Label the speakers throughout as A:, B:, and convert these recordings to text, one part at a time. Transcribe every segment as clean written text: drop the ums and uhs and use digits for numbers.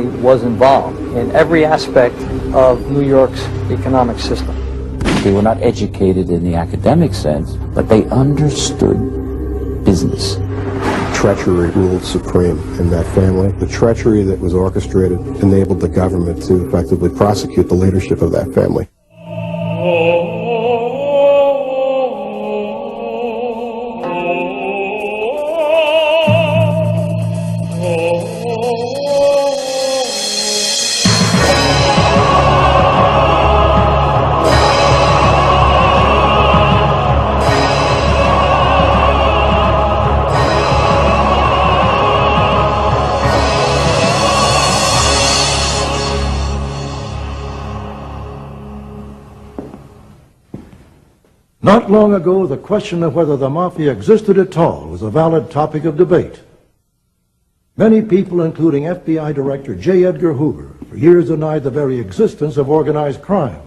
A: was involved in every aspect of New York's economic system.
B: They were not educated in the academic sense, but they understood business.
C: Treachery ruled supreme in that family. The treachery that was orchestrated enabled the government to effectively prosecute the leadership of that family.
D: Not long ago, the question of whether the Mafia existed at all was a valid topic of debate. Many people, including FBI Director J. Edgar Hoover, for years denied the very existence of organized crime.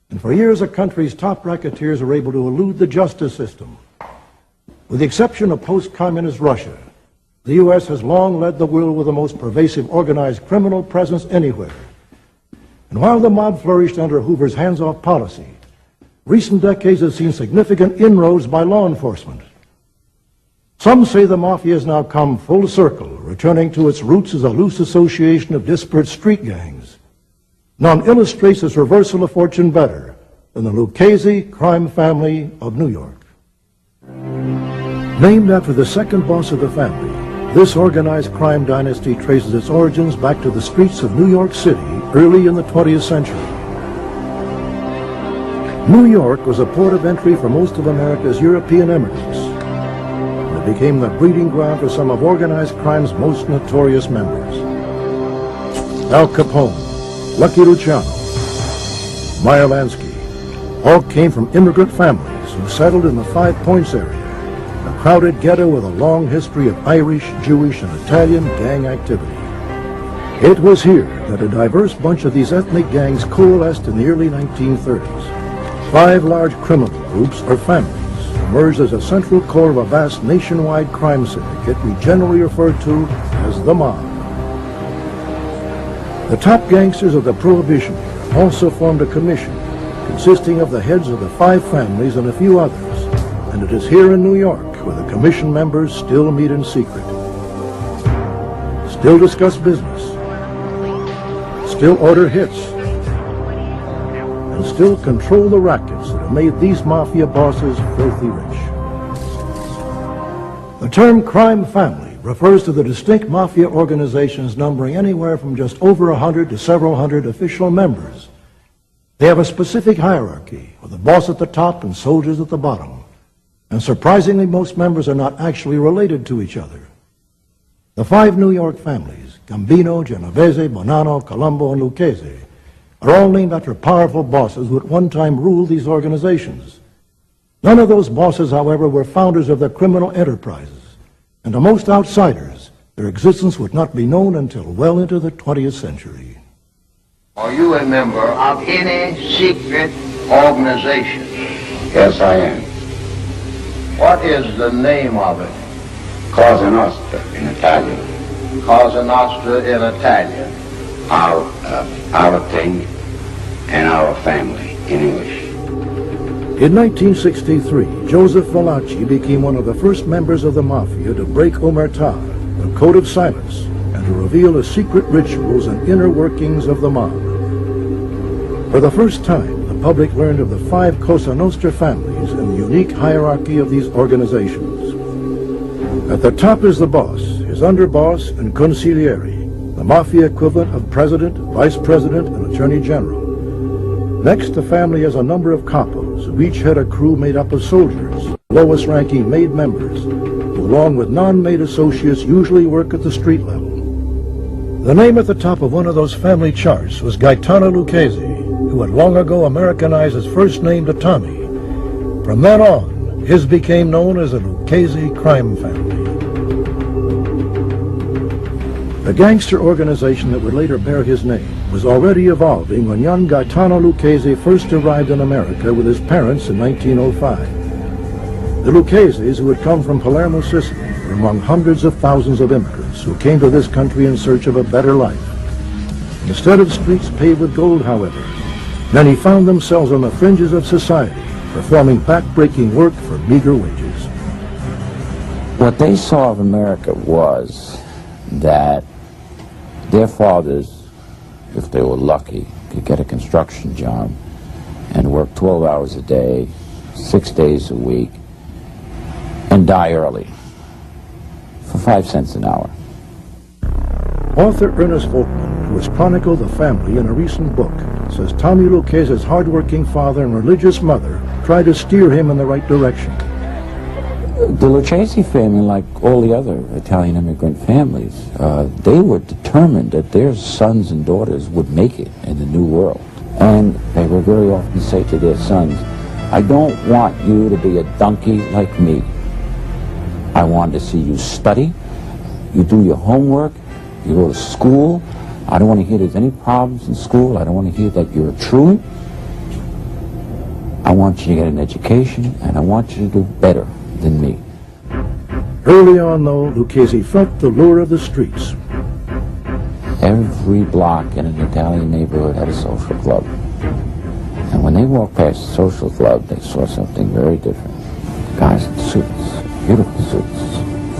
D: And for years, the country's top racketeers were able to elude the justice system. With the exception of post-communist Russia, the U.S. has long led the world with the most pervasive organized criminal presence anywhere. And while the mob flourished under Hoover's hands-off policy, recent decades have seen significant inroads by law enforcement. Some say the Mafia has now come full circle, returning to its roots as a loose association of disparate street gangs. None illustrates this reversal of fortune better than the Lucchese crime family of New York. Named after the second boss of the family, this organized crime dynasty traces its origins back to the streets of New York City early in the 20th century. New York was a port of entry for most of America's European immigrants. It became the breeding ground for some of organized crime's most notorious members. Al Capone, Lucky Luciano, Meyer Lansky, all came from immigrant families who settled in the Five Points area, a crowded ghetto with a long history of Irish, Jewish, and Italian gang activity. It was here that a diverse bunch of these ethnic gangs coalesced in the early 1930s. 5 large criminal groups or families emerged as a central core of a vast nationwide crime syndicate we generally refer to as the mob. The top gangsters of the Prohibition era also formed a commission consisting of the heads of the 5 families and a few others, and it is here in New York where the commission members still meet in secret, still discuss business, still order hits, and still control the rackets that have made these Mafia bosses filthy rich. The term crime family refers to the distinct Mafia organizations numbering anywhere from just over 100 to several hundred official members. They have a specific hierarchy, with a boss at the top and soldiers at the bottom. And surprisingly, most members are not actually related to each other. The 5 New York families, Gambino, Genovese, Bonanno, Colombo, and Lucchese, are all named after powerful bosses who at one time ruled these organizations. None of those bosses, however, were founders of the criminal enterprises, and to most outsiders, their existence would not be known until well into the 20th century.
E: Are you a member of any secret organization?
F: Yes, I am.
E: What is the name of it?
F: Cosa Nostra in Italian.
E: Cosa Nostra in Italian.
F: Our thing and our family in English.
D: In 1963, Joseph Valachi became one of the first members of the Mafia to break Omertà, the code of silence, and to reveal the secret rituals and inner workings of the mob. For the first time, the public learned of the 5 Cosa Nostra families and the unique hierarchy of these organizations. At the top is the boss, his underboss, and consigliere, the Mafia equivalent of president, vice president, and attorney general. Next, the family has a number of capos, who each had a crew made up of soldiers, lowest-ranking made members, who along with non-made associates usually work at the street level. The name at the top of one of those family charts was Gaetano Lucchese, who had long ago Americanized his first name to Tommy. From then on, his became known as the Lucchese crime family. The gangster organization that would later bear his name was already evolving when young Gaetano Lucchese first arrived in America with his parents in 1905. The Luccheses, who had come from Palermo, Sicily, were among hundreds of thousands of immigrants who came to this country in search of a better life. Instead of streets paved with gold, however, many found themselves on the fringes of society, performing back-breaking work for meager wages.
B: What they saw of America was that their fathers, if they were lucky, could get a construction job and work 12 hours a day, 6 days a week, and die early for 5 cents an hour.
D: Author Ernest Volkman, who has chronicled the family in a recent book, says Tommy Lucchese's hard-working father and religious mother tried to steer him in the right direction.
B: The Lucchese family, like all the other Italian immigrant families, they were determined that their sons and daughters would make it in the new world. And they would very often say to their sons, I don't want you to be a donkey like me. I want to see you study, you do your homework, you go to school. I don't want to hear there's any problems in school. I don't want to hear that you're a truant. I want you to get an education, and I want you to do better than me.
D: Early on, though, Lucchese felt the lure of the streets.
B: Every block in an Italian neighborhood had a social club. And when they walked past the social club, they saw something very different. Guys in suits, beautiful suits,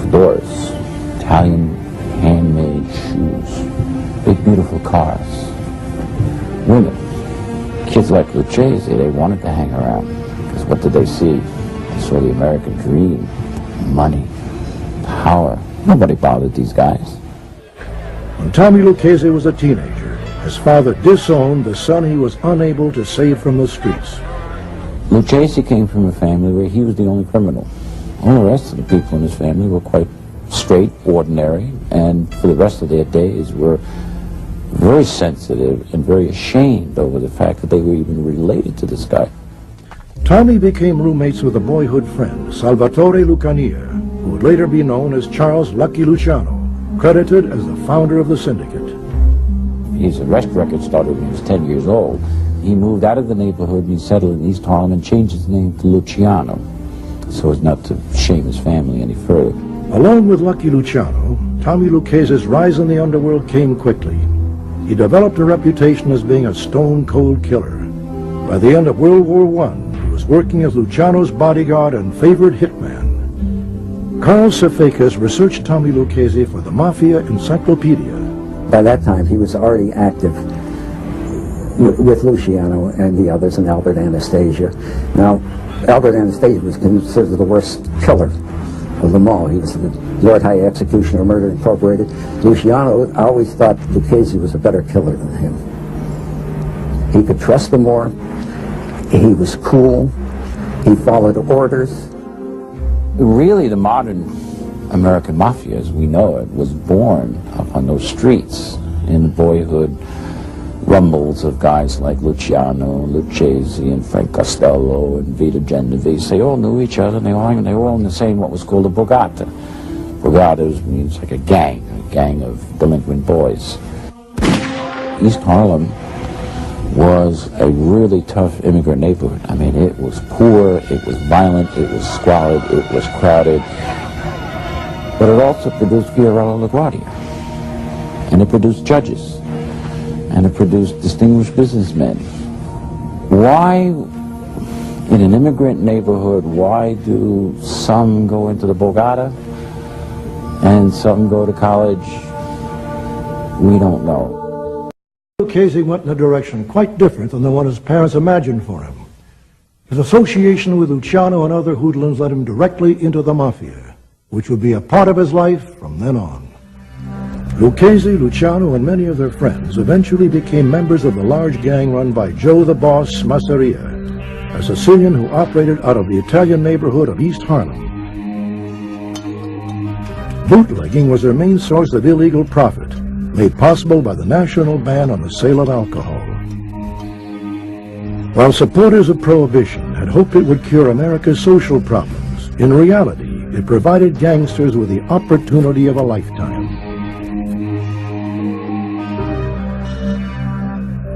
B: fedoras, Italian handmade shoes, big beautiful cars, women. Kids like Lucchese, they wanted to hang around, because what did they see? They saw the American dream, money, power. Nobody bothered these guys.
D: When Tommy Lucchese was a teenager, his father disowned the son he was unable to save from the streets.
B: Lucchese came from a family where he was the only criminal. All the rest of the people in his family were quite straight, ordinary, and for the rest of their days were very sensitive and very ashamed over the fact that they were even related to this guy.
D: Tommy became roommates with a boyhood friend, Salvatore Lucania, who would later be known as Charles Lucky Luciano, credited as the founder of the syndicate.
B: His arrest record started when he was 10 years old. He moved out of the neighborhood and he settled in East Harlem and changed his name to Luciano, so as not to shame his family any further.
D: Along with Lucky Luciano, Tommy Lucchese's rise in the underworld came quickly. He developed a reputation as being a stone-cold killer. By the end of World War I, he was working as Luciano's bodyguard and favorite hitman. Carl Safakis researched Tommy Lucchese for the Mafia Encyclopedia.
G: By that time, he was already active with Luciano and the others and Albert Anastasia. Now, Albert Anastasia was considered the worst killer of them all. He was the Lord High Executioner, Murder Incorporated. Luciano, I always thought Lucchese was a better killer than him. He could trust him more. He was cool. He followed orders.
B: Really, the modern American Mafia, as we know it, was born up on those streets in the boyhood rumbles of guys like Luciano, Lucchese, and Frank Costello, and Vito Genovese. They all knew each other, and they were all in the same, what was called a Borgata. Borgata means like a gang of delinquent boys. East Harlem was a really tough immigrant neighborhood. I mean, it was poor, it was violent, it was squalid, it was crowded. But it also produced Fiorello LaGuardia. And it produced judges. And it produced distinguished businessmen. Why, in an immigrant neighborhood, why do some go into the Borgata and some go to college? We don't know.
D: Lucchese went in a direction quite different than the one his parents imagined for him. His association with Luciano and other hoodlums led him directly into the Mafia, which would be a part of his life from then on. Lucchese, Luciano, and many of their friends eventually became members of the large gang run by Joe the Boss Masseria, a Sicilian who operated out of the Italian neighborhood of East Harlem. Bootlegging was their main source of illegal profit, made possible by the national ban on the sale of alcohol. While supporters of Prohibition had hoped it would cure America's social problems, in reality, it provided gangsters with the opportunity of a lifetime.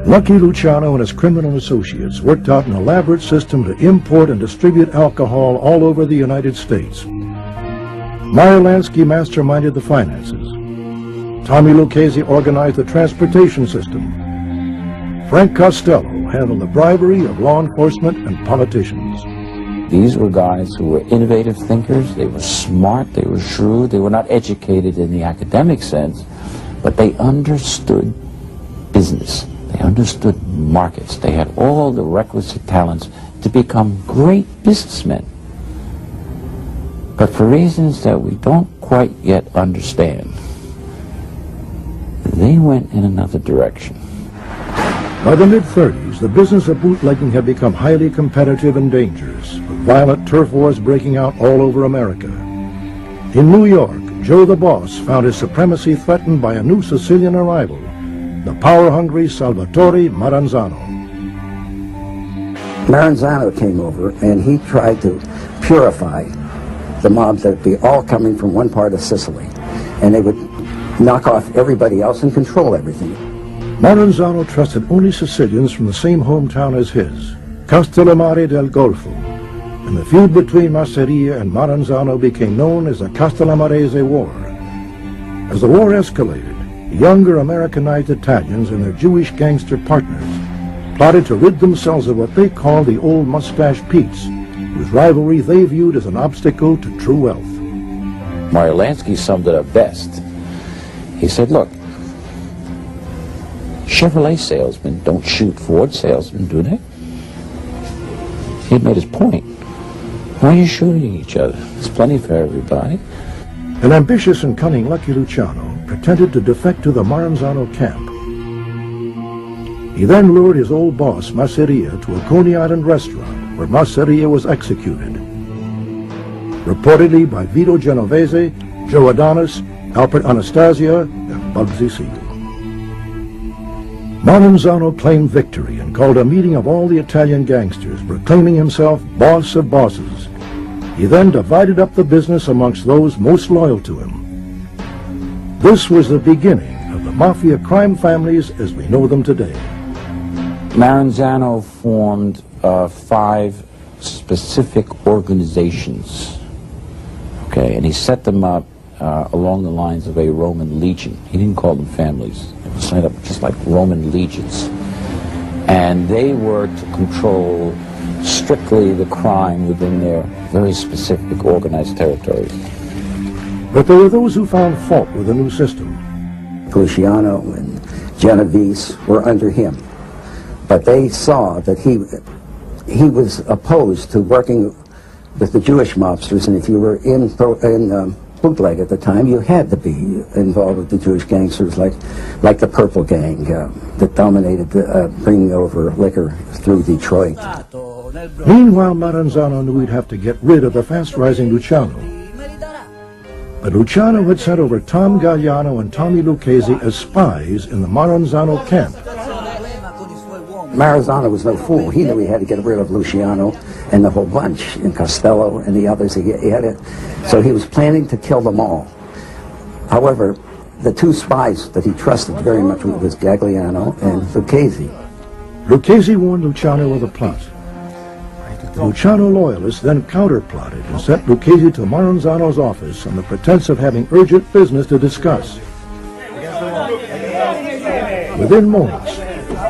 D: Lucky Luciano and his criminal associates worked out an elaborate system to import and distribute alcohol all over the United States. Meyer Lansky masterminded the finances. Tommy Lucchese organized the transportation system. Frank Costello handled the bribery of law enforcement and politicians.
B: These were guys who were innovative thinkers. They were smart, they were shrewd, they were not educated in the academic sense, but they understood business. They understood markets. They had all the requisite talents to become great businessmen. But for reasons that we don't quite yet understand, they went in another direction.
D: By the mid-30s, the business of bootlegging had become highly competitive and dangerous, with violent turf wars breaking out all over America. In New York, Joe the Boss found his supremacy threatened by a new Sicilian arrival, the power-hungry Salvatore Maranzano.
G: Maranzano came over and he tried to purify the mobs that would be all coming from one part of Sicily, and they would knock off everybody else and control everything.
D: Maranzano trusted only Sicilians from the same hometown as his, Castellammare del Golfo, and the feud between Masseria and Maranzano became known as the Castellammarese War. As the war escalated, younger Americanized Italians and their Jewish gangster partners plotted to rid themselves of what they called the old mustache Petes, whose rivalry they viewed as an obstacle to true wealth.
B: Mario Lansky summed it up best. He said, look, Chevrolet salesmen don't shoot Ford salesmen, do they? He had made his point. Why are you shooting each other? There's plenty for everybody.
D: An ambitious and cunning Lucky Luciano pretended to defect to the Maranzano camp. He then lured his old boss, Masseria, to a Coney Island restaurant where Masseria was executed, reportedly by Vito Genovese, Joe Adonis, Alfred Anastasia, and Bugsy Siegel. Maranzano claimed victory and called a meeting of all the Italian gangsters, proclaiming himself boss of bosses. He then divided up the business amongst those most loyal to him. This was the beginning of the Mafia crime families as we know them today.
B: Maranzano formed 5 specific organizations, okay, and he set them up along the lines of a Roman legion. He didn't call them families. They were set up just like Roman legions. And they were to control strictly the crime within their very specific organized territories.
D: But there were those who found fault with the new system.
G: Luciano and Genovese were under him, but they saw that he was opposed to working with the Jewish mobsters, and if you were in bootleg at the time, you had to be involved with the Jewish gangsters like the Purple Gang that dominated bringing over liquor through Detroit.
D: Meanwhile, Maranzano knew he'd have to get rid of the fast-rising Luciano. But Luciano had sent over Tom Galliano and Tommy Lucchese as spies in the Maranzano camp.
G: Maranzano was no fool. He knew he had to get rid of Luciano and the whole bunch, and Costello and the others. He had it. So he was planning to kill them all. However, the 2 spies that he trusted very much was Gagliano and Lucchese.
D: Lucchese warned Luciano of the plot. The Luciano loyalists then counterplotted and sent Lucchese to Maranzano's office on the pretense of having urgent business to discuss. Within moments,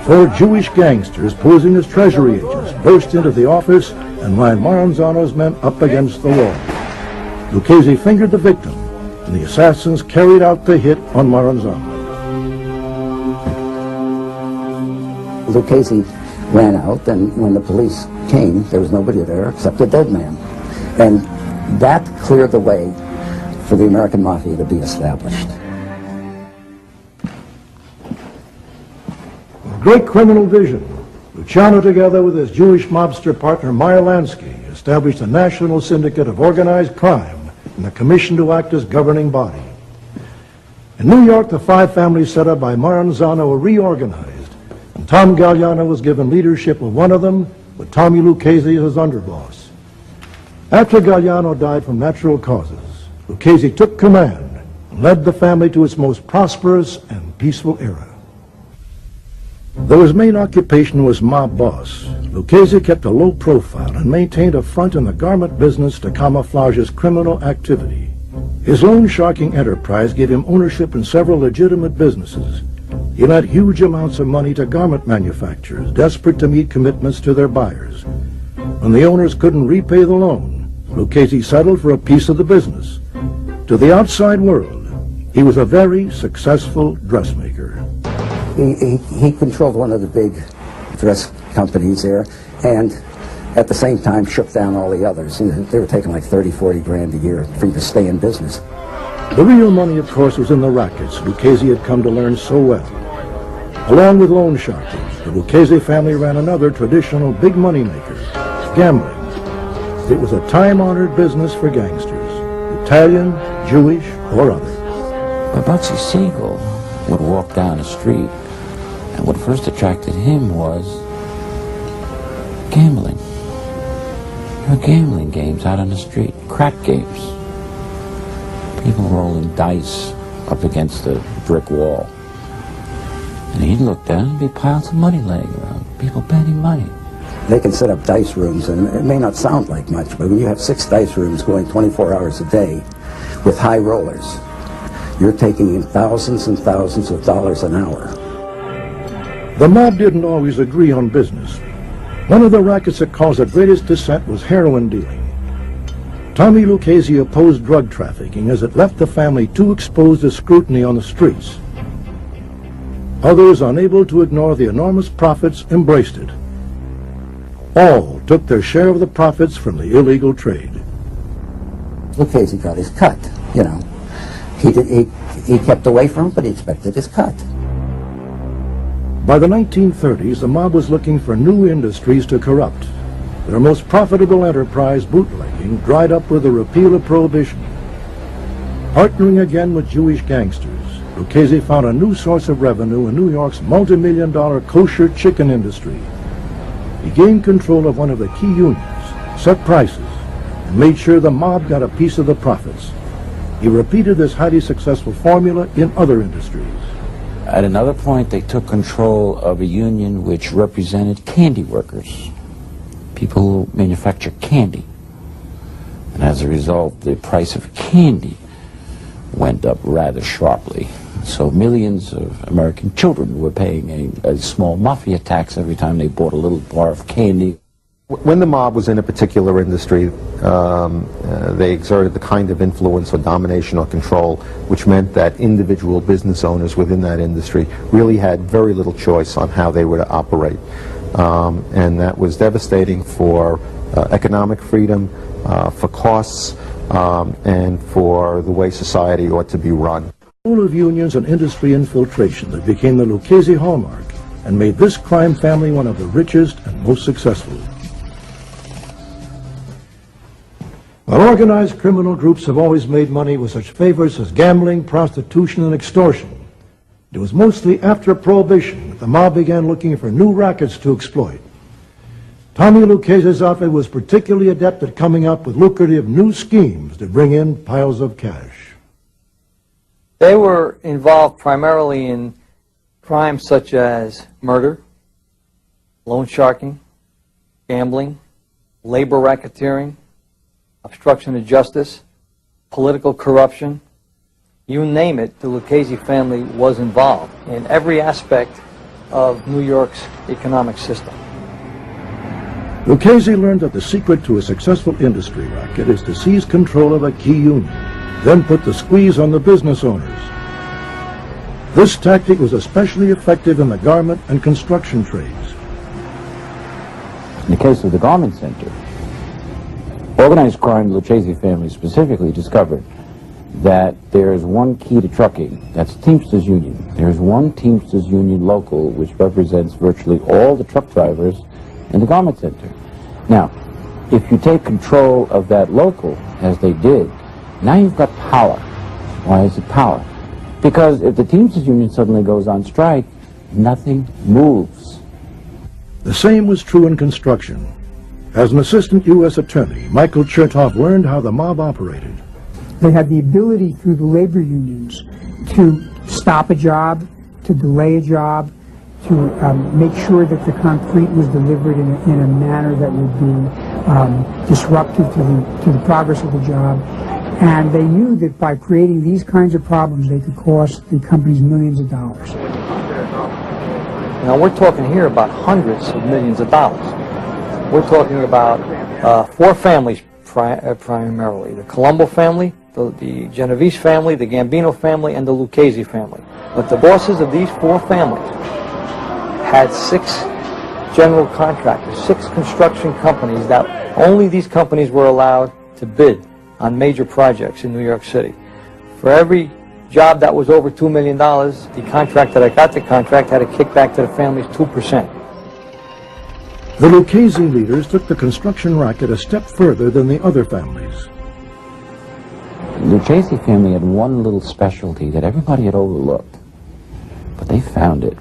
D: 4 Jewish gangsters posing as treasury agents burst into the office and lined Maranzano's men up against the wall. Lucchese fingered the victim, and the assassins carried out the hit on Maranzano.
G: Lucchese ran out, and when the police came, there was nobody there except a dead man. And that cleared the way for the American Mafia to be established.
D: Great criminal vision. Luciano, together with his Jewish mobster partner Meyer Lansky, established a national syndicate of organized crime and a commission to act as governing body. In New York, the 5 families set up by Maranzano were reorganized, and Tom Galliano was given leadership of one of them, with Tommy Lucchese as underboss. After Galliano died from natural causes, Lucchese took command and led the family to its most prosperous and peaceful era. Though his main occupation was mob boss, Lucchese kept a low profile and maintained a front in the garment business to camouflage his criminal activity. His loan-sharking enterprise gave him ownership in several legitimate businesses. He lent huge amounts of money to garment manufacturers, desperate to meet commitments to their buyers. When the owners couldn't repay the loan, Lucchese settled for a piece of the business. To the outside world, he was a very successful dressmaker.
G: He controlled one of the big dress companies there, and at the same time shook down all the others. They were taking like 30, 40 grand a year for you to stay in business.
D: The real money, of course, was in the rackets Lucchese had come to learn so well. Along with loan sharking, the Lucchese family ran another traditional big money maker, gambling. It was a time-honored business for gangsters, Italian, Jewish, or other.
B: But Bugsy Siegel would walk down the street, and what first attracted him was gambling. There were gambling games out on the street, crap games. People rolling dice up against a brick wall. And he'd look down and be piles of money laying around, people betting money.
G: They can set up dice rooms, and it may not sound like much, but when you have 6 dice rooms going 24 hours a day with high rollers, you're taking in thousands and thousands of dollars an hour.
D: The mob didn't always agree on business. One of the rackets that caused the greatest dissent was heroin dealing. Tommy Lucchese opposed drug trafficking as it left the family too exposed to scrutiny on the streets. Others, unable to ignore the enormous profits, embraced it. All took their share of the profits from the illegal trade.
G: Lucchese got his cut, you know. He kept away from it, but he expected his cut.
D: By the 1930s, the mob was looking for new industries to corrupt. Their most profitable enterprise, bootlegging, dried up with the repeal of Prohibition. Partnering again with Jewish gangsters, Lucchese found a new source of revenue in New York's multi-million-dollar kosher chicken industry. He gained control of one of the key unions, set prices, and made sure the mob got a piece of the profits. He repeated this highly successful formula in other industries.
B: At another point, they took control of a union which represented candy workers, people who manufacture candy. And as a result, the price of candy went up rather sharply. So millions of American children were paying a small Mafia tax every time they bought a little bar of candy.
C: When the mob was in a particular industry, they exerted the kind of influence or domination or control which meant that individual business owners within that industry really had very little choice on how they were to operate. And that was devastating for economic freedom, for costs, and for the way society ought to be run.
D: Full of unions and industry infiltration that became the Lucchese hallmark and made this crime family one of the richest and most successful. While organized criminal groups have always made money with such favors as gambling, prostitution, and extortion, it was mostly after Prohibition that the mob began looking for new rackets to exploit. Tommy Lucchese's outfit was particularly adept at coming up with lucrative new schemes to bring in piles of cash.
A: They were involved primarily in crimes such as murder, loan sharking, gambling, labor racketeering, obstruction of justice, political corruption. You name it, the Lucchese family was involved in every aspect of New York's economic system.
D: Lucchese learned that the secret to a successful industry racket is to seize control of a key union, then put the squeeze on the business owners. This tactic was especially effective in the garment and construction trades.
B: In the case of the garment center, organized crime, the Lucchese family specifically discovered that there is one key to trucking, that's Teamsters Union. There's one Teamsters Union local which represents virtually all the truck drivers in the garment center. Now, if you take control of that local, as they did, now you've got power. Why is it power? Because if the Teamsters Union suddenly goes on strike, nothing moves.
D: The same was true in construction. As an assistant U.S. attorney, Michael Chertoff learned how the mob operated.
H: They had the ability through the labor unions to stop a job, to delay a job, to make sure that the concrete was delivered in a manner that would be disruptive to the progress of the job. And they knew that by creating these kinds of problems, they could cost the companies millions of dollars.
A: Now, we're talking here about hundreds of millions of dollars. We're talking about four families primarily: the Colombo family, the Genovese family, the Gambino family, and the Lucchese family. But the bosses of these four families had 6 general contractors, 6 construction companies that only these companies were allowed to bid on major projects in New York City. For every job that was over $2 million, the contractor that got the contract had to kick back to the families 2%.
D: The Lucchese leaders took the construction racket a step further than the other families.
B: The Lucchese family had one little specialty that everybody had overlooked, but they found it.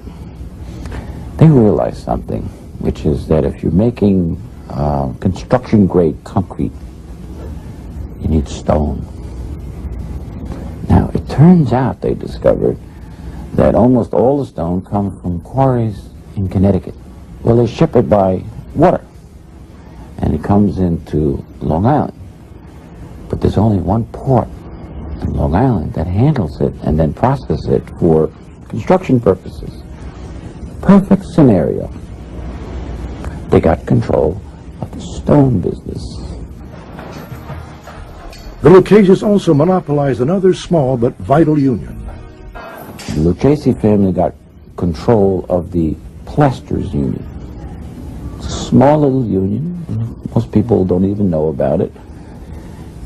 B: They realized something, which is that if you're making construction-grade concrete, you need stone. Now, it turns out, they discovered, that almost all the stone comes from quarries in Connecticut. Well, they ship it by water, and it comes into Long Island. But there's only one port in Long Island that handles it and then processes it for construction purposes. Perfect scenario. They got control of the stone business.
D: The Luccheses also monopolized another small but vital union.
B: The Lucchese family got control of the plasters union. It's a small little union. Most people don't even know about it.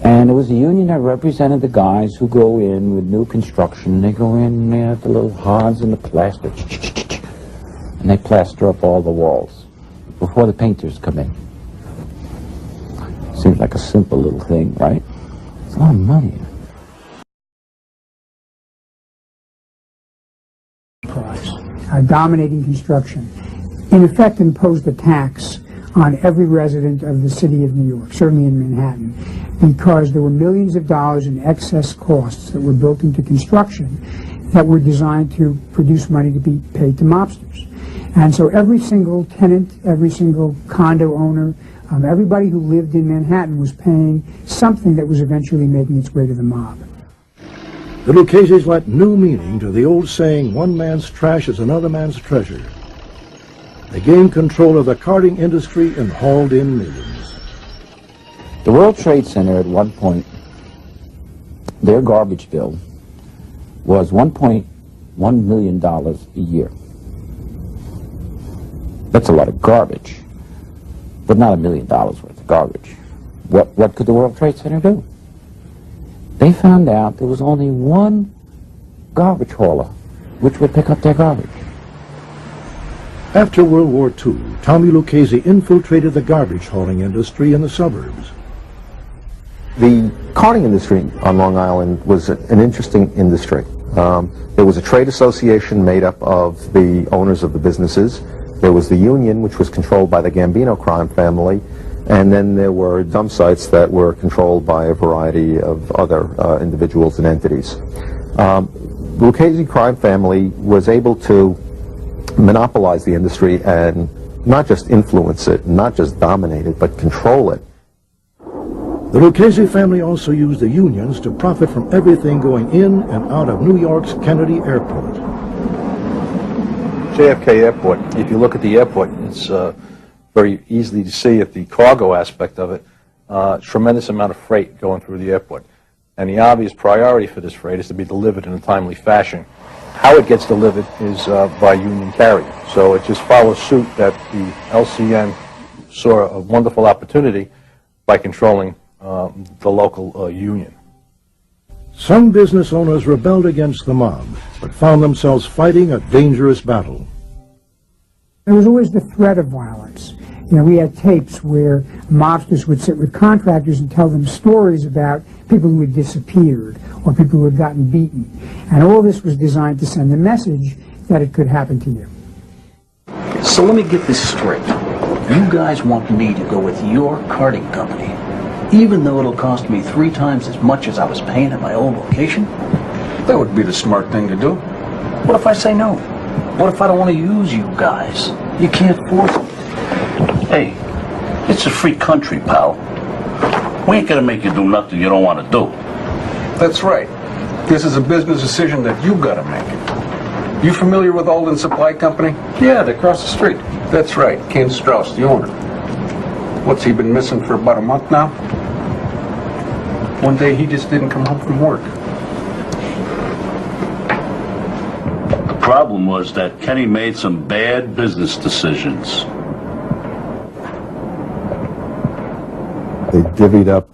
B: And it was a union that represented the guys who go in with new construction. They go in and they have the little hods and the plaster. And they plaster up all the walls before the painters come in. Seems like a simple little thing, right? It's a lot of money.
H: Dominating construction, in effect imposed a tax on every resident of the city of New York, certainly in Manhattan, because there were millions of dollars in excess costs that were built into construction that were designed to produce money to be paid to mobsters. And so every single tenant, every single condo owner, everybody who lived in Manhattan was paying something that was eventually making its way to the mob.
D: The Luccheses lent new meaning to the old saying, one man's trash is another man's treasure. They gained control of the carting industry and hauled in millions.
B: The World Trade Center at one point, their garbage bill was $1.1 million a year. That's a lot of garbage, but not $1 million worth of garbage. What could the World Trade Center do? They found out there was only one garbage hauler which would pick up their garbage.
D: After World War II, Tommy Lucchese infiltrated the garbage hauling industry in the suburbs.
C: The carting industry on Long Island was an interesting industry. There was a trade association made up of the owners of the businesses. There was the union, which was controlled by the Gambino crime family, and then there were dump sites that were controlled by a variety of other individuals and entities. The Lucchese crime family was able to monopolize the industry and not just influence it, not just dominate it, but control it.
D: The Lucchese family also used the unions to profit from everything going in and out of New York's Kennedy Airport.
I: JFK Airport, if you look at the airport, it's very easily to see at the cargo aspect of it, tremendous amount of freight going through the airport. And the obvious priority for this freight is to be delivered in a timely fashion. How it gets delivered is by union carrier. So it just follows suit that the LCN saw a wonderful opportunity by controlling the local union.
D: Some business owners rebelled against the mob, but found themselves fighting a dangerous battle.
H: There was always the threat of violence. You know, we had tapes where mobsters would sit with contractors and tell them stories about people who had disappeared or people who had gotten beaten. And all this was designed to send a message that it could happen to you.
J: So let me get this straight. You guys want me to go with your carting company, even though it'll cost me 3 times as much as I was paying at my old location?
K: That would be the smart thing to do.
J: What if I say no? What if I don't want to use you guys? You can't force it.
K: Hey, it's a free country, pal. We ain't gonna make you do nothing you don't want to do. That's right. This is a business decision that you gotta make. You familiar with Alden Supply Company? Yeah, they're across the street. That's right, Ken Strauss, the owner. What's he been missing for about a month now? One day he just didn't come home from work.
L: The problem was that Kenny made some bad business decisions.
M: They divvied up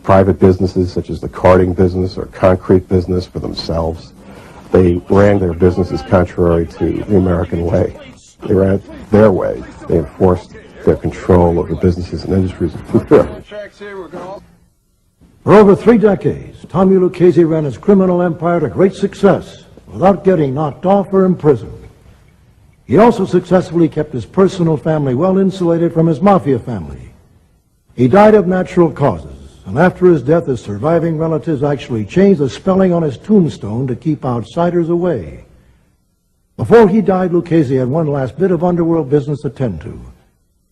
M: private businesses such as the carting business or concrete business for themselves. They ran their businesses contrary to the American way. They ran it their way. They enforced their control of the businesses and industries of Florida.
D: For over 3 decades, Tommy Lucchese ran his criminal empire to great success without getting knocked off or imprisoned. He also successfully kept his personal family well insulated from his Mafia family. He died of natural causes, and after his death, his surviving relatives actually changed the spelling on his tombstone to keep outsiders away. Before he died, Lucchese had one last bit of underworld business to tend to,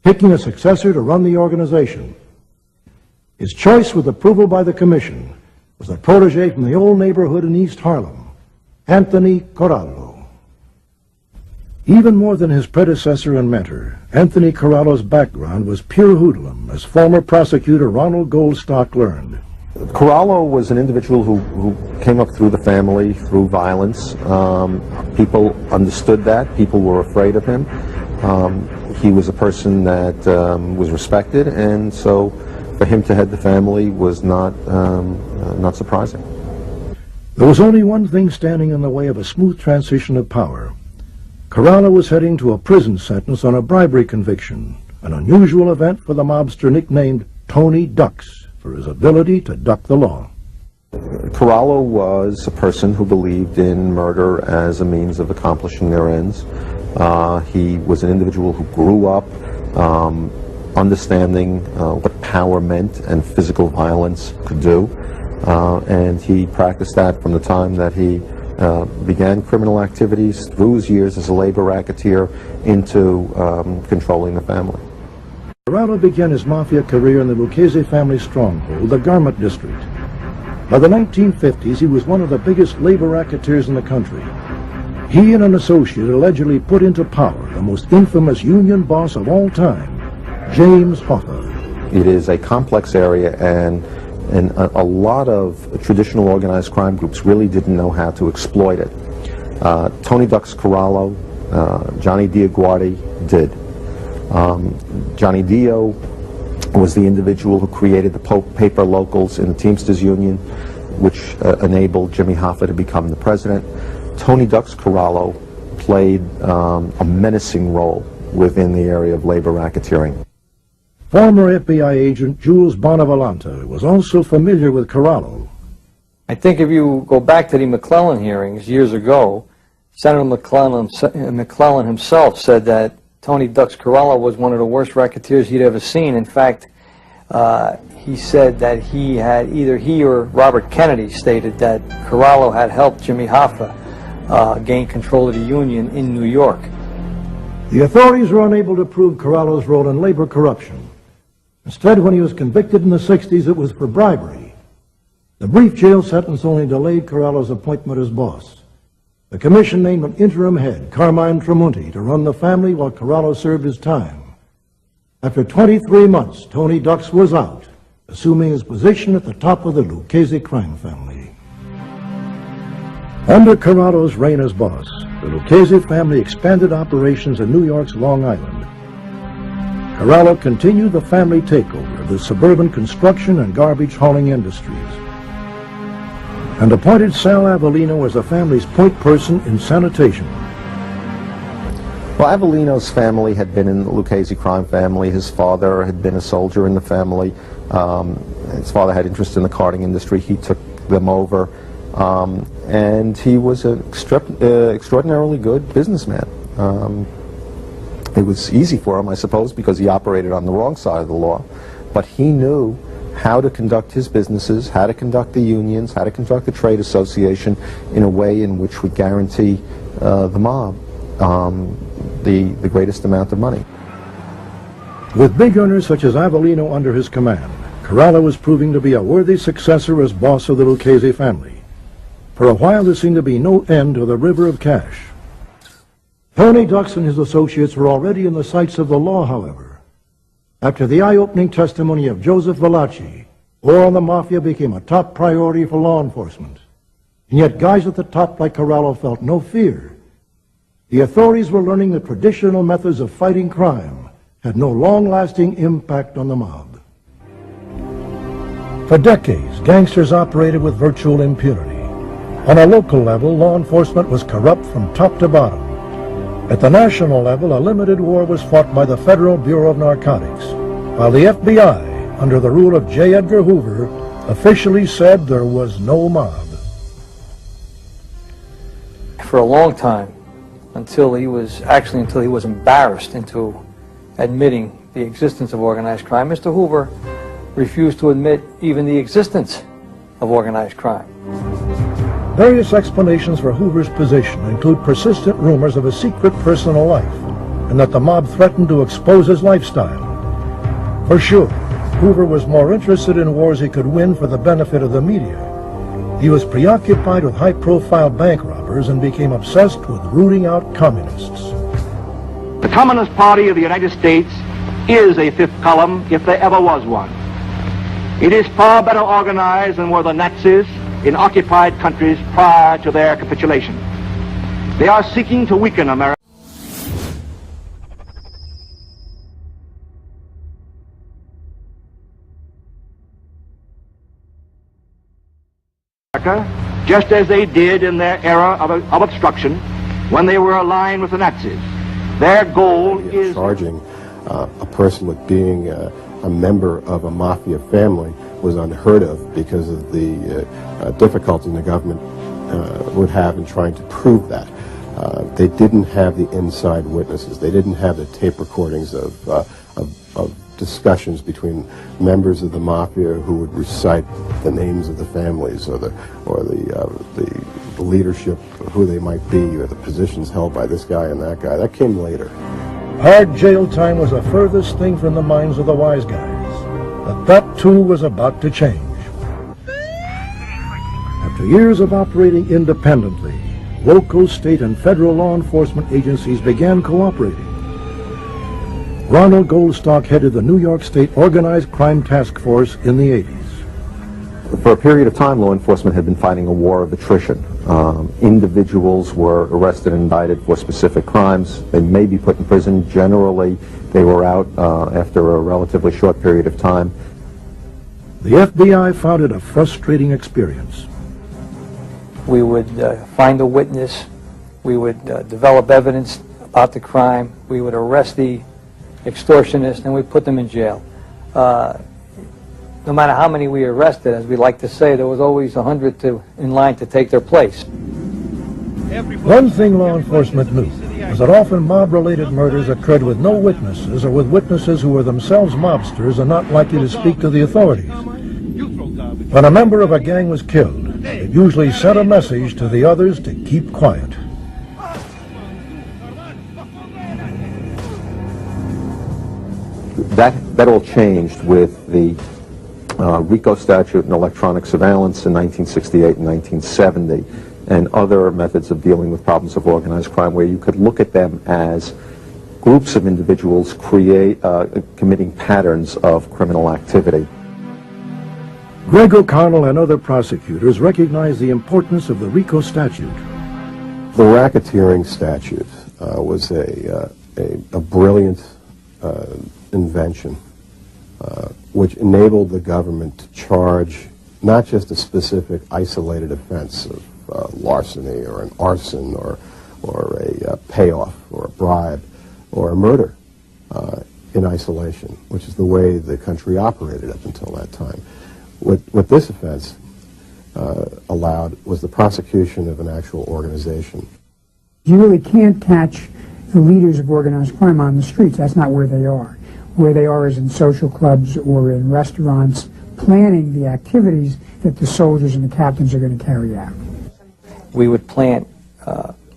D: picking a successor to run the organization. His choice, with approval by the commission, was a protege from the old neighborhood in East Harlem, Anthony Corallo. Even more than his predecessor and mentor, Anthony Corallo's background was pure hoodlum, as former prosecutor Ronald Goldstock learned.
C: Corallo was an individual who came up through the family, through violence. People understood that. People were afraid of him. He was a person that was respected, and so for him to head the family was not surprising.
D: There was only one thing standing in the way of a smooth transition of power. Corallo was heading to a prison sentence on a bribery conviction, an unusual event for the mobster nicknamed Tony Ducks for his ability to duck the law.
C: Corallo was a person who believed in murder as a means of accomplishing their ends. He was an individual who grew up understanding what power meant and physical violence could do, and he practiced that from the time that he began criminal activities through his years as a labor racketeer into controlling the family.
D: Corallo began his Mafia career in the Lucchese family stronghold, the Garment District. By the 1950s, he was one of the biggest labor racketeers in the country. He and an associate allegedly put into power the most infamous union boss of all time, James Hoffa.
C: It is a complex area, and a lot of traditional organized crime groups really didn't know how to exploit it. Tony Ducks Corallo, Johnny Diaguardi did. Johnny Dio was the individual who created the paper locals in the Teamsters Union, which enabled Jimmy Hoffa to become the president. Tony Ducks Corallo played a menacing role within the area of labor racketeering.
D: Former FBI agent Jules Bonavolante was also familiar with Corallo.
A: I think if you go back to the McClellan hearings years ago, Senator McClellan himself said that Tony Ducks Corallo was one of the worst racketeers he'd ever seen. In fact, he said that either he or Robert Kennedy stated that Corallo had helped Jimmy Hoffa gain control of the union in New York.
D: The authorities were unable to prove Corallo's role in labor corruption. Instead, when he was convicted in the 60s, it was for bribery. The brief jail sentence only delayed Corallo's appointment as boss. The commission named an interim head, Carmine Tramunti, to run the family while Corallo served his time. After 23 months, Tony Ducks was out, assuming his position at the top of the Lucchese crime family. Under Corallo's reign as boss, the Lucchese family expanded operations in New York's Long Island. Corallo continued the family takeover of the suburban construction and garbage hauling industries, and appointed Sal Avellino as the family's point person in sanitation.
C: Well, Avellino's family had been in the Lucchese crime family. His father had been a soldier in the family. His father had interest in the carting industry. He took them over, and he was an extraordinarily good businessman. It was easy for him, I suppose, because he operated on the wrong side of the law, but he knew how to conduct his businesses, how to conduct the unions, how to conduct the trade association in a way in which would guarantee the mob the greatest amount of money.
D: With big earners such as Avellino under his command, Corralo was proving to be a worthy successor as boss of the Lucchese family. For a while, there seemed to be no end to the river of cash. Tony Dux and his associates were already in the sights of the law, however. After the eye-opening testimony of Joseph Valachi, war on the Mafia became a top priority for law enforcement. And yet guys at the top like Corralo felt no fear. The authorities were learning that traditional methods of fighting crime had no long-lasting impact on the mob. For decades, gangsters operated with virtual impunity. On a local level, law enforcement was corrupt from top to bottom. At the national level, a limited war was fought by the Federal Bureau of Narcotics, while the FBI, under the rule of J. Edgar Hoover, officially said there was no mob.
A: For a long time, until he was embarrassed into admitting the existence of organized crime, Mr. Hoover refused to admit even the existence of organized crime.
D: Various explanations for Hoover's position include persistent rumors of a secret personal life, and that the mob threatened to expose his lifestyle. For sure, Hoover was more interested in wars he could win for the benefit of the media. He was preoccupied with high-profile bank robbers and became obsessed with rooting out communists.
N: The Communist Party of the United States is a fifth column, if there ever was one. It is far better organized than were the Nazis in occupied countries prior to their capitulation. They are seeking to weaken America. Just as they did in their era of obstruction when they were aligned with the Nazis. Their goal is
M: charging a person with being a member of a mafia family was unheard of because of the difficulty the government would have in trying to prove that. They didn't have the inside witnesses. They didn't have the tape recordings of discussions between members of the mafia who would recite the names of the families or the leadership, who they might be, or the positions held by this guy and that guy. That came later.
D: Hard jail time was the furthest thing from the minds of the wise guys. But that too was about to change. After years of operating independently, local, state, and federal law enforcement agencies began cooperating. Ronald Goldstock headed the New York State Organized Crime Task Force in the 80s.
C: For a period of time, law enforcement had been fighting a war of attrition. Individuals were arrested and indicted for specific crimes. They may be put in prison. Generally, they were out after a relatively short period of time.
D: The FBI found it a frustrating experience.
A: We would find a witness. We would develop evidence about the crime. We would arrest the extortionists, and we put them in jail. No matter how many we arrested, as we like to say, there was always 100 in line to take their place.
D: One thing law enforcement knew was that often mob-related murders occurred with no witnesses, or with witnesses who were themselves mobsters and not likely to speak to the authorities. When a member of a gang was killed, it usually sent a message to the others to keep quiet.
C: That all changed with the RICO statute and electronic surveillance in 1968 and 1970, and other methods of dealing with problems of organized crime, where you could look at them as groups of individuals committing patterns of criminal activity.
D: Greg O'Connell and other prosecutors recognized the importance of the RICO statute.
M: The racketeering statute was a brilliant invention which enabled the government to charge not just a specific isolated offense of larceny or an arson or a payoff or a bribe or a murder in isolation, which is the way the country operated up until that time. What this offense allowed was the prosecution of an actual organization.
H: You really can't catch the leaders of organized crime on the streets. That's not where they are. Where they are is in social clubs or in restaurants, planning the activities that the soldiers and the captains are going to carry out.
A: We would plant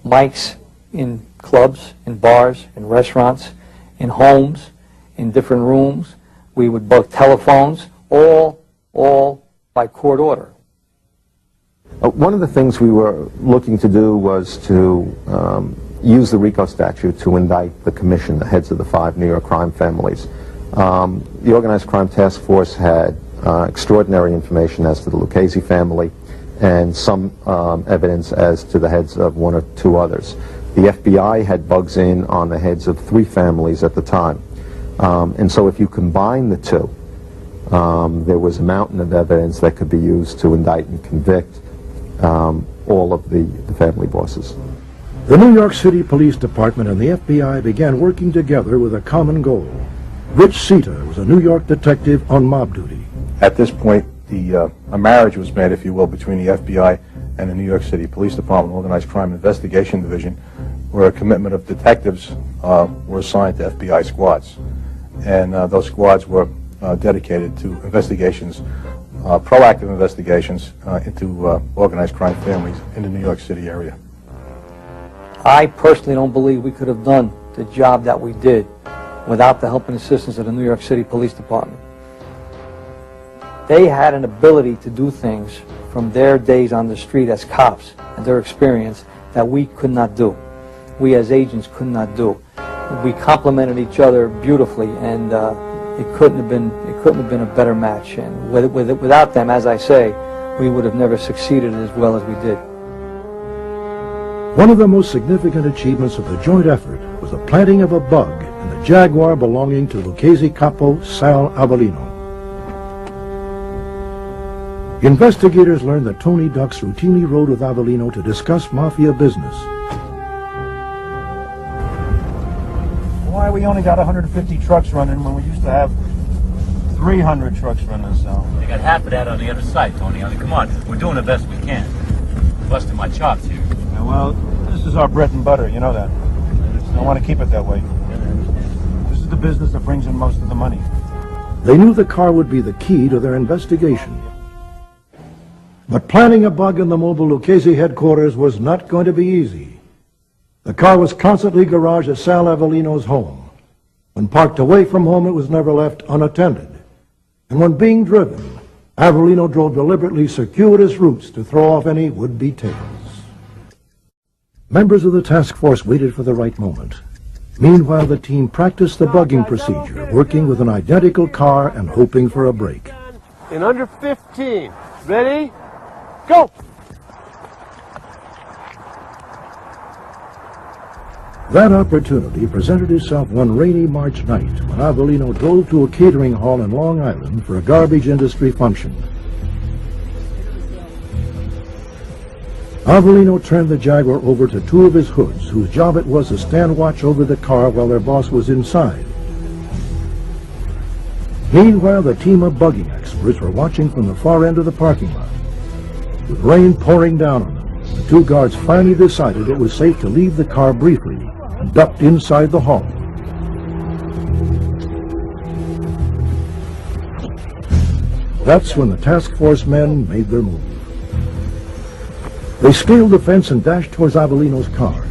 A: mics in clubs, in bars, in restaurants, in homes, in different rooms. We would bug telephones. all by court order.
C: One of the things we were looking to do was to use the RICO statute to indict the commission, the heads of the 5 New York crime families. The Organized Crime Task Force had extraordinary information as to the Lucchese family and some evidence as to the heads of 1 or 2 others. The FBI had bugs in on the heads of 3 families at the time. And so if you combine the 2, there was a mountain of evidence that could be used to indict and convict all of the family bosses.
D: The New York City Police Department and the FBI began working together with a common goal. Rich Sita was a New York detective on mob duty.
I: At this point, a marriage was made, if you will, between the FBI and the New York City Police Department Organized Crime Investigation Division, where a commitment of detectives were assigned to FBI squads. And those squads were dedicated to investigations, proactive investigations into organized crime families in the New York City area.
A: I personally don't believe we could have done the job that we did without the help and assistance of the New York City Police Department. They had an ability to do things from their days on the street as cops and their experience that we could not do. We as agents could not do. We complemented each other beautifully, and it couldn't have been a better match. And without them, as I say, we would have never succeeded as well as we did.
D: One of the most significant achievements of the joint effort was the planting of a bug in the Jaguar belonging to Lucchese capo Sal Avellino. Investigators learned that Tony Ducks routinely rode with Avellino to discuss Mafia business.
O: Why we only got 150 trucks running when we used to have 300 trucks running, so.
P: They got half of that on the other side, Tony. I mean, come on, we're doing the best we can. Busting my chops here.
O: Yeah, well, this is our bread and butter, you know that. I want to keep it that way. This is the business that brings in most of the money.
D: They knew the car would be the key to their investigation. But planting a bug in the mobile Lucchese headquarters was not going to be easy. The car was constantly garaged at Sal Avellino's home. When parked away from home, it was never left unattended. And when being driven, Avellino drove deliberately circuitous routes to throw off any would-be tails. Members of the task force waited for the right moment. Meanwhile, the team practiced the bugging procedure, working with an identical car and hoping for a break.
Q: In under 15. Ready? Go!
D: That opportunity presented itself one rainy March night when Avellino drove to a catering hall in Long Island for a garbage industry function. Avellino turned the Jaguar over to 2 of his hoods, whose job it was to stand watch over the car while their boss was inside. Meanwhile, the team of bugging experts were watching from the far end of the parking lot. With rain pouring down on them, the 2 guards finally decided it was safe to leave the car briefly and ducked inside the hall. That's when the task force men made their move. They scaled the fence and dashed towards Avellino's car.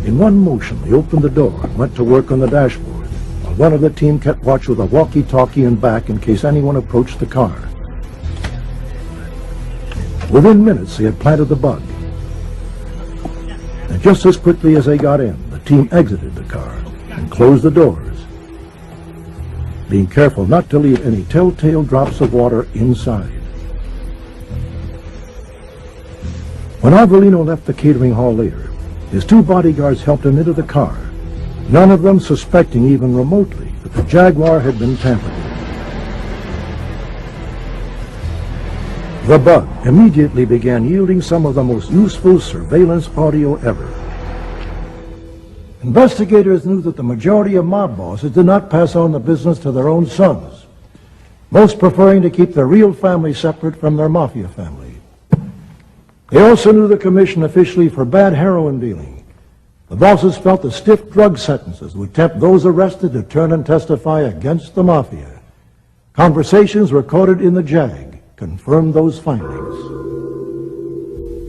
D: In one motion, they opened the door and went to work on the dashboard, while one of the team kept watch with a walkie-talkie in back in case anyone approached the car. Within minutes, they had planted the bug. And just as quickly as they got in, the team exited the car and closed the doors, being careful not to leave any telltale drops of water inside. When Avellino left the catering hall later, his 2 bodyguards helped him into the car, none of them suspecting even remotely that the Jaguar had been tampered with. The bug immediately began yielding some of the most useful surveillance audio ever. Investigators knew that the majority of mob bosses did not pass on the business to their own sons, most preferring to keep their real family separate from their Mafia family. They also knew the commission officially forbade heroin dealing. The bosses felt that stiff drug sentences would tempt those arrested to turn and testify against the Mafia. Conversations recorded in the JAG confirmed those findings.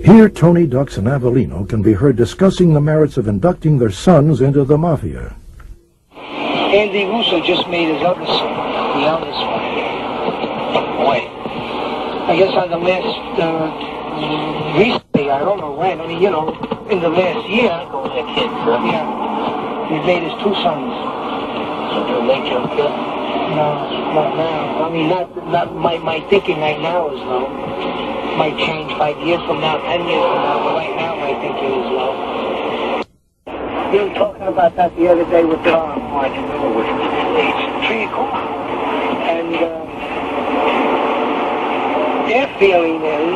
D: Here, Tony Ducks and Avellino can be heard discussing the merits of inducting their sons into the Mafia.
R: Andy Russo just made his eldest son, the eldest one. Wait. I guess on the last, recently, I don't know when, I mean, you know, in the last year. Yeah. He made his 2 sons.
E: So you make your kid?
R: No, not now. I mean, not my thinking right now is no. Might change 5 years from now, 10 years from now, but right now my thinking is no. You were talking about that the other day with Tom.
E: I didn't know which vehicle.
R: And their feeling is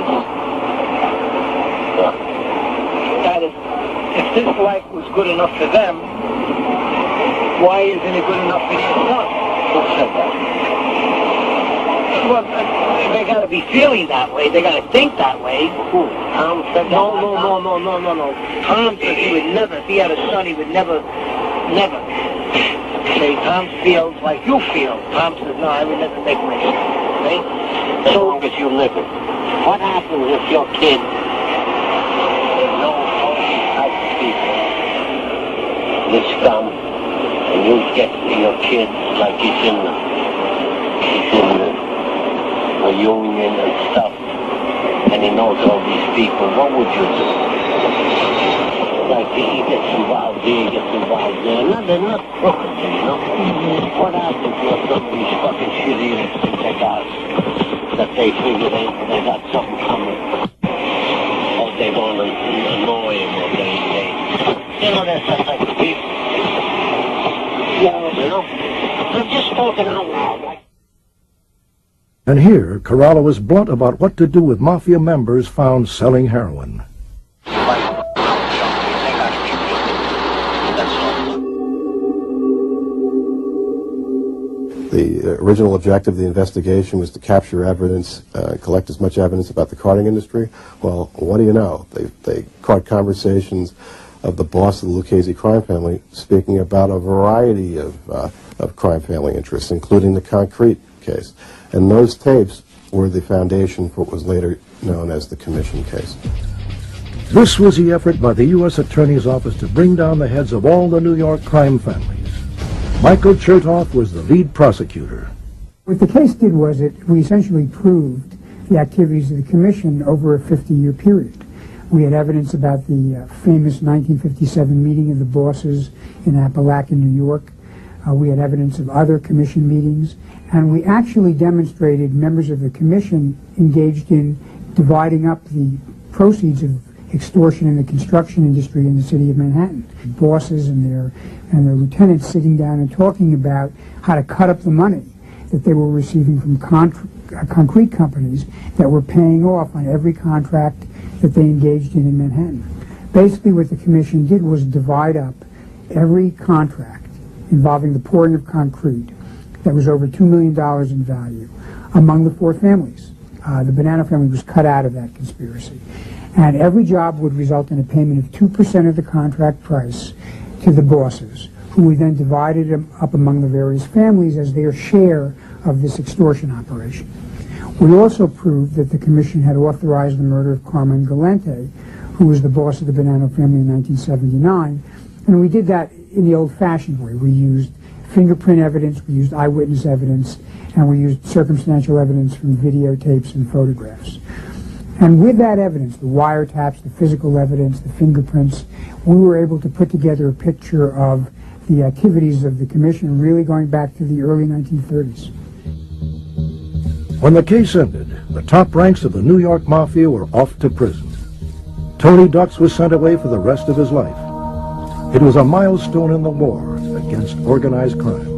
R: that if this life was good enough for them, why isn't it good enough for their son?
E: Who said that?
R: Well, they got to be feeling that way. They got to think that way.
E: Who? Tom said that?
R: No. Tom said he would never, if he had a son, he would never say, Tom feels like you feel. Tom says, no, I would never make my son. Right?
E: As long as you live it. What happens if your kid knows all these types of people? This scum, and you get to your kid like he's in the union and stuff, and he knows all these people, what would you do? Like he gets involved here, he gets involved there. No, they're not crooked, you know? What happens if some of these fucking shit eaters think they got, that they figure they got something coming? Or they're going to annoy him, or they you know, there's that type of people. You know? I'm just talking out loud.
D: And here, Corralo was blunt about what to do with Mafia members found selling heroin.
M: The original objective of the investigation was to capture evidence, collect as much evidence about the carting industry. Well, what do you know? They caught conversations of the boss of the Lucchese crime family speaking about a variety of crime family interests, including the concrete case. And those tapes were the foundation for what was later known as the Commission case.
D: This was the effort by the U.S. Attorney's Office to bring down the heads of all the New York crime families. Michael Chertoff was the lead prosecutor.
H: What the case did was we essentially proved the activities of the Commission over a 50-year period. We had evidence about the famous 1957 meeting of the bosses in Appalachia, New York. We had evidence of other Commission meetings, and we actually demonstrated members of the Commission engaged in dividing up the proceeds of extortion in the construction industry in the city of Manhattan. Bosses and their lieutenants sitting down and talking about how to cut up the money that they were receiving from concrete companies that were paying off on every contract that they engaged in Manhattan. Basically what the Commission did was divide up every contract involving the pouring of concrete that was over $2 million in value among the 4 families. The Banana family was cut out of that conspiracy. And every job would result in a payment of 2% of the contract price to the bosses, who we then divided up among the various families as their share of this extortion operation. We also proved that the Commission had authorized the murder of Carmen Galante, who was the boss of the Banana family in 1979, and we did that in the old-fashioned way. We used fingerprint evidence, we used eyewitness evidence, and we used circumstantial evidence from videotapes and photographs. And with that evidence, the wiretaps, the physical evidence, the fingerprints, we were able to put together a picture of the activities of the Commission really going back to the early 1930s.
D: When the case ended, the top ranks of the New York Mafia were off to prison. Tony Ducks was sent away for the rest of his life. It was a milestone in the war against organized crime.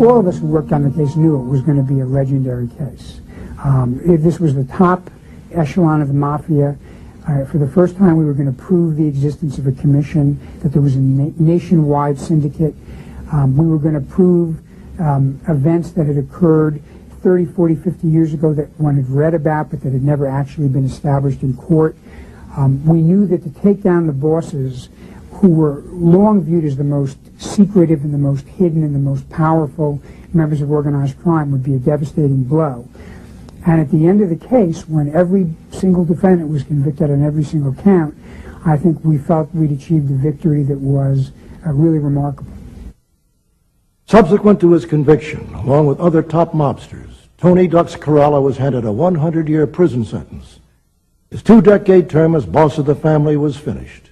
H: All of us who worked on the case knew it was going to be a legendary case. This was the top echelon of the Mafia. For the first time, we were going to prove the existence of a commission, that there was a nationwide syndicate. We were going to prove events that had occurred 30, 40, 50 years ago that one had read about but that had never actually been established in court. We knew that to take down the bosses, who were long viewed as the most secretive and the most hidden and the most powerful members of organized crime, would be a devastating blow. And at the end of the case, when every single defendant was convicted on every single count, I think we felt we'd achieved a victory that was really remarkable.
D: Subsequent to his conviction, along with other top mobsters, Tony Dux Corralo was handed a 100-year prison sentence. His 2-decade term as boss of the family was finished.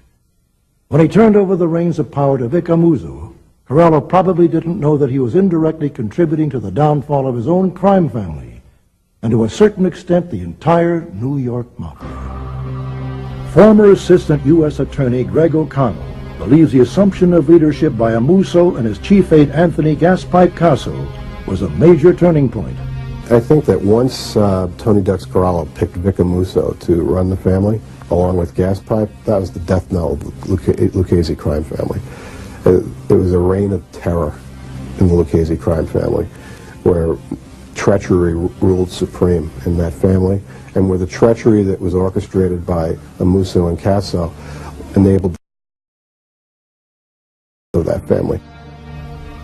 D: When he turned over the reins of power to Vic Amuso, Corralo probably didn't know that he was indirectly contributing to the downfall of his own crime family, and to a certain extent the entire New York Mafia. Former Assistant U.S. Attorney Greg O'Connell believes the assumption of leadership by Amuso and his chief aide Anthony Gaspipe Casso was a major turning point.
M: I think that once Tony Dux Corralo picked Vic Amuso to run the family, along with Gaspipe, that was the death knell of the Lucchese crime family. It was a reign of terror in the Lucchese crime family, where treachery ruled supreme in that family, and where the treachery that was orchestrated by Amuso and Casso enabled that family.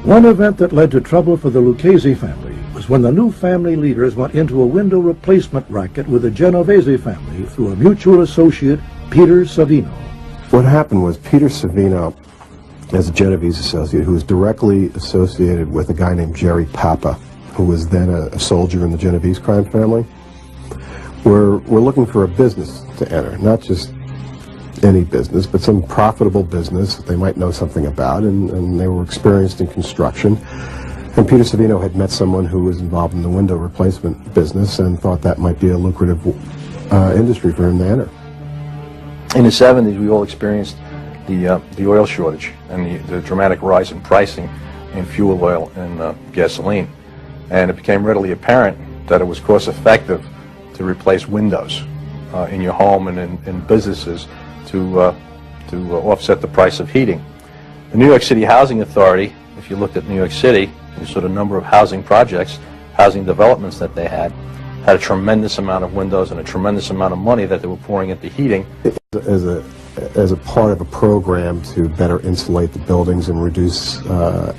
D: One event that led to trouble for the Lucchese family was when the new family leaders went into a window replacement racket with the Genovese family through a mutual associate, Peter Savino.
M: What happened was Peter Savino, as a Genovese associate, who was directly associated with a guy named Jerry Papa, who was then a soldier in the Genovese crime family, were looking for a business to enter, not just any business, but some profitable business that they might know something about, and they were experienced in construction. And Peter Savino had met someone who was involved in the window replacement business and thought that might be a lucrative industry for him to enter.
I: In the 70s, we all experienced the oil shortage and the dramatic rise in pricing in fuel oil and gasoline. And it became readily apparent that it was cost effective to replace windows in your home and in businesses to offset the price of heating. The New York City Housing Authority, if you looked at New York City, you saw the number of housing projects, housing developments that they had a tremendous amount of windows and a tremendous amount of money that they were pouring into heating.
M: As a part of a program to better insulate the buildings and reduce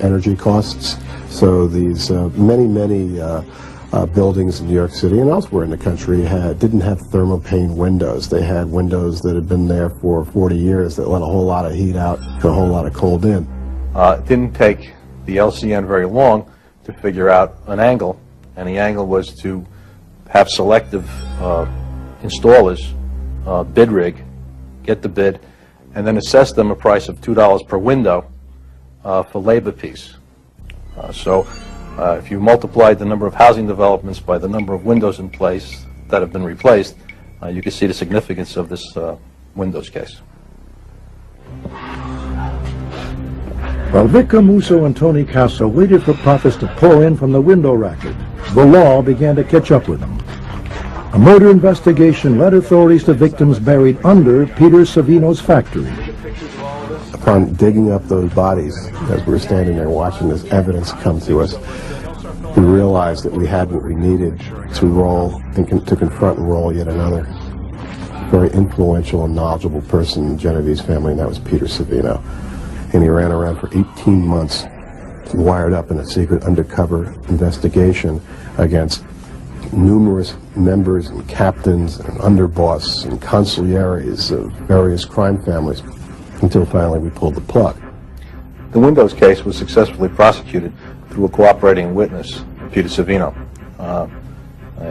M: energy costs. So these many buildings in New York City and elsewhere in the country didn't have thermopane windows. They had windows that had been there for 40 years that let a whole lot of heat out and a whole lot of cold in.
I: It didn't take the LCN very long to figure out an angle, and the angle was to have selective installers bid rig, get the bid, and then assess them a price of $2 per window for labor piece. If you multiplied the number of housing developments by the number of windows in place that have been replaced, you can see the significance of this windows case.
D: While Vic Amuso and Tony Casso waited for profits to pour in from the window racket, the law began to catch up with them. A murder investigation led authorities to victims buried under Peter Savino's factory.
M: Upon digging up those bodies, as we were standing there watching this evidence come to us, we realized that we had what we needed to roll and to confront and roll yet another very influential and knowledgeable person in the Genovese family, and that was Peter Savino. And he ran around for 18 months, wired up in a secret undercover investigation against numerous members and captains and underboss and consiglieres of various crime families, until finally we pulled the plug.
I: The windows case was successfully prosecuted through a cooperating witness, Peter Savino.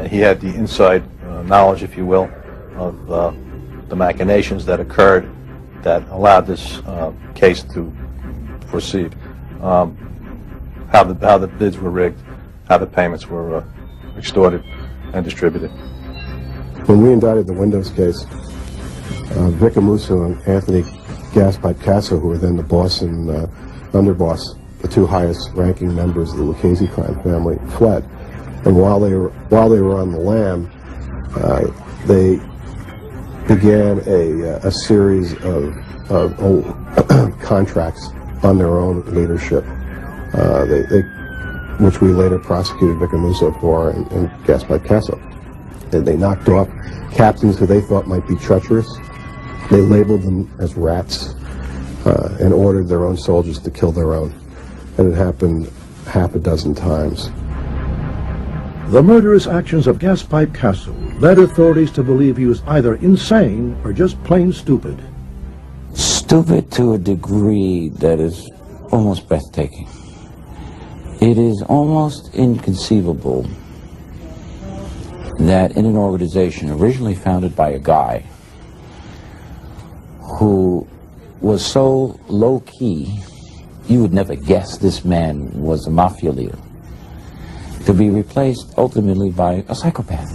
I: He had the inside knowledge, if you will, of the machinations that occurred that allowed this case to proceed. How the bids were rigged, how the payments were extorted and distributed.
M: When we indicted the windows case, Vic Amuso and Anthony Gaspipe Casso, who were then the boss and underboss, the two highest ranking members of the Lucchese crime family, fled. And while they were on the lam, they began a series of contracts on their own leadership, which we later prosecuted Vic Amuso for and Gaspipe Casso. They knocked off captains who they thought might be treacherous. They labeled them as rats and ordered their own soldiers to kill their own. And it happened half a dozen times.
D: The murderous actions of Gaspipe Casso led authorities to believe he was either insane or just plain stupid.
B: Stupid to a degree that is almost breathtaking. It is almost inconceivable that in an organization originally founded by a guy who was so low-key, you would never guess this man was a mafia leader, to be replaced ultimately by a psychopath.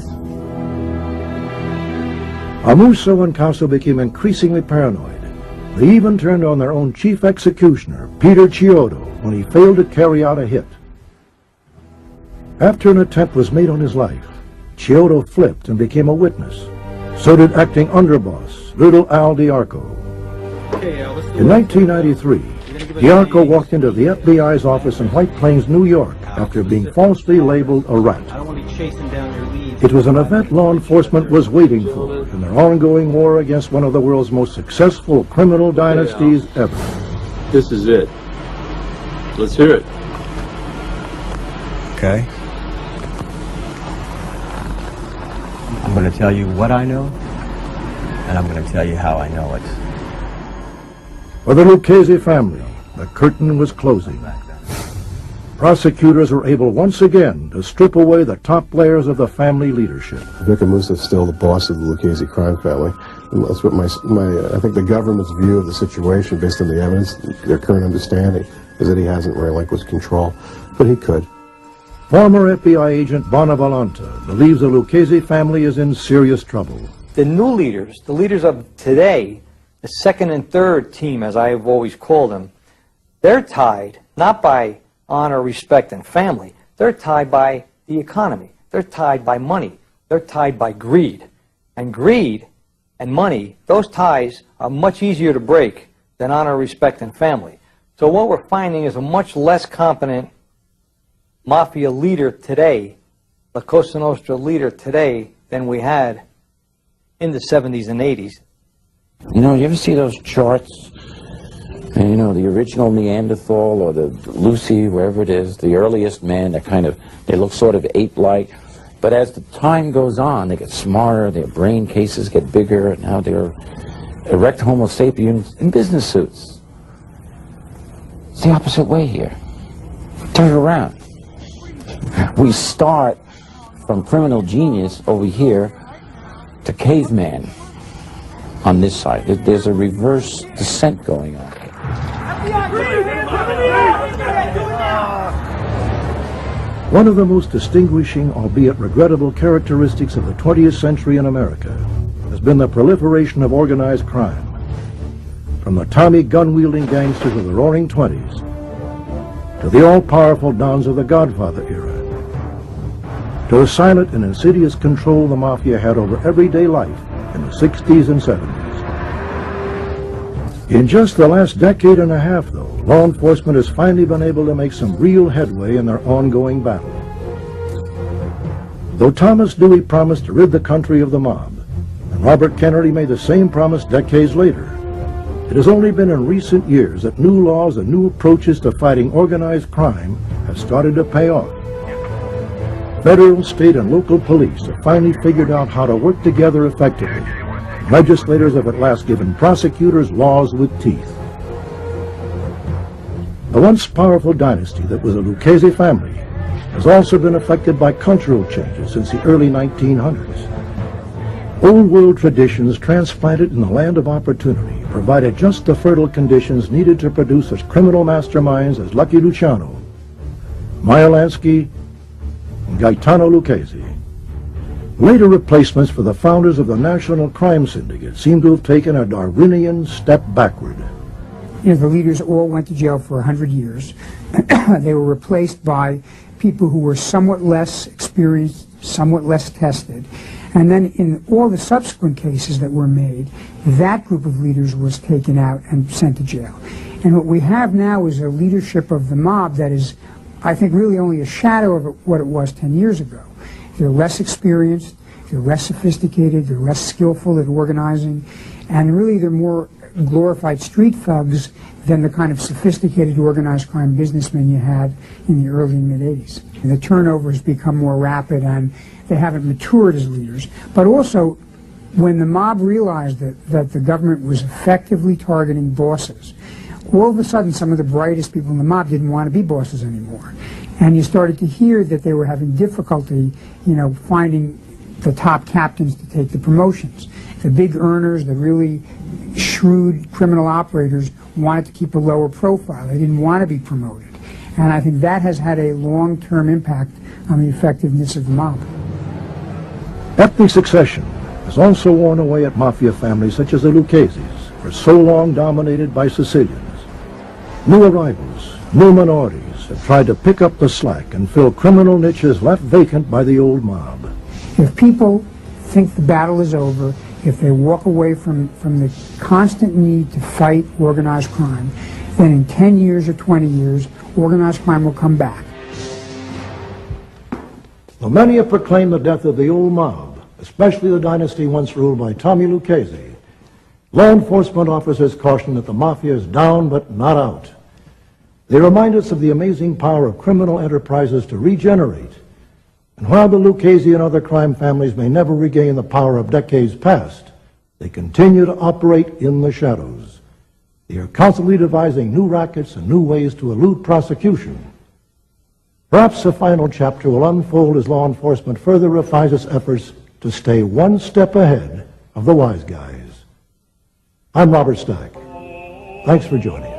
D: Amuso and Caso became increasingly paranoid. They even turned on their own chief executioner, Peter Chiodo, when he failed to carry out a hit. After an attempt was made on his life, Chiodo flipped and became a witness. So did acting underboss, Little Al D'Arco. In 1993, D'Arco walked into the FBI's office in White Plains, New York, after being falsely labeled a rat. It was an event law enforcement was waiting for in their ongoing war against one of the world's most successful criminal dynasties ever.
S: This is it. Let's hear it.
T: Okay. I'm going to tell you what I know, and I'm going to tell you how I know it.
D: For the Lucchese family, the curtain was closing. Prosecutors were able once again to strip away the top layers of the family leadership.
M: Vic Amusa is still the boss of the Lucchese crime family. And that's what I think the government's view of the situation, based on the evidence, their current understanding, is that he hasn't relinquished control. But he could.
D: Former FBI agent Bonavolanta believes the Lucchese family is in serious trouble.
A: The new leaders, the leaders of today, the second and third team, as I have always called them, they're tied not by honor, respect, and family. They're tied by the economy. They're tied by money. They're tied by greed. And greed and money, those ties are much easier to break than honor, respect, and family. So what we're finding is a much less competent mafia leader today, La Cosa Nostra leader today, than we had in the 70s and 80s.
B: You know, you ever see those charts? And, you know, the original Neanderthal or the Lucy, wherever it is, the earliest man, they look sort of ape-like. But as the time goes on, they get smarter, their brain cases get bigger, and now they're erect Homo sapiens in business suits. It's the opposite way here. Turn it around. We start from criminal genius over here to caveman on this side. There's a reverse descent going on.
D: One of the most distinguishing, albeit regrettable, characteristics of the 20th century in America has been the proliferation of organized crime. From the Tommy gun-wielding gangsters of the Roaring '20s to the all-powerful dons of the Godfather era, to the silent and insidious control the Mafia had over everyday life in the 60s and 70s. In just the last decade and a half, though, law enforcement has finally been able to make some real headway in their ongoing battle. Though Thomas Dewey promised to rid the country of the mob, and Robert Kennedy made the same promise decades later, it has only been in recent years that new laws and new approaches to fighting organized crime have started to pay off. Federal, state, and local police have finally figured out how to work together effectively. Legislators have at last given prosecutors laws with teeth. The once powerful dynasty that was the Lucchese family has also been affected by cultural changes since the early 1900s. Old world traditions transplanted in the land of opportunity provided just the fertile conditions needed to produce such criminal masterminds as Lucky Luciano, Meyer Lansky, and Gaetano Lucchese. Later replacements for the founders of the National Crime Syndicate seem to have taken a Darwinian step backward.
H: You know, the leaders all went to jail for 100 years. They were replaced by people who were somewhat less experienced, somewhat less tested. And then in all the subsequent cases that were made, that group of leaders was taken out and sent to jail. And what we have now is a leadership of the mob that is, I think, really only a shadow of what it was 10 years ago. They're less experienced, they're less sophisticated, they're less skillful at organizing, and really they're more glorified street thugs than the kind of sophisticated organized crime businessmen you had in the early and mid-'80s. And the turnover has become more rapid and they haven't matured as leaders. But also, when the mob realized that the government was effectively targeting bosses, all of a sudden some of the brightest people in the mob didn't want to be bosses anymore. And you started to hear that they were having difficulty, you know, finding the top captains to take the promotions. The big earners, the really shrewd criminal operators, wanted to keep a lower profile. They didn't want to be promoted. And I think that has had a long-term impact on the effectiveness of the mob.
D: Ethnic succession has also worn away at mafia families such as the Lucchese's, for so long dominated by Sicilians. New arrivals, new minorities have tried to pick up the slack and fill criminal niches left vacant by the old mob.
H: If people think the battle is over, if they walk away from the constant need to fight organized crime, then in 10 years or 20 years, organized crime will come back.
D: Though many have proclaimed the death of the old mob, especially the dynasty once ruled by Tommy Lucchese, law enforcement officers caution that the mafia is down but not out. They remind us of the amazing power of criminal enterprises to regenerate. And while the Lucchese and other crime families may never regain the power of decades past, they continue to operate in the shadows. They are constantly devising new rackets and new ways to elude prosecution. Perhaps a final chapter will unfold as law enforcement further refines its efforts to stay one step ahead of the wise guys. I'm Robert Stack. Thanks for joining.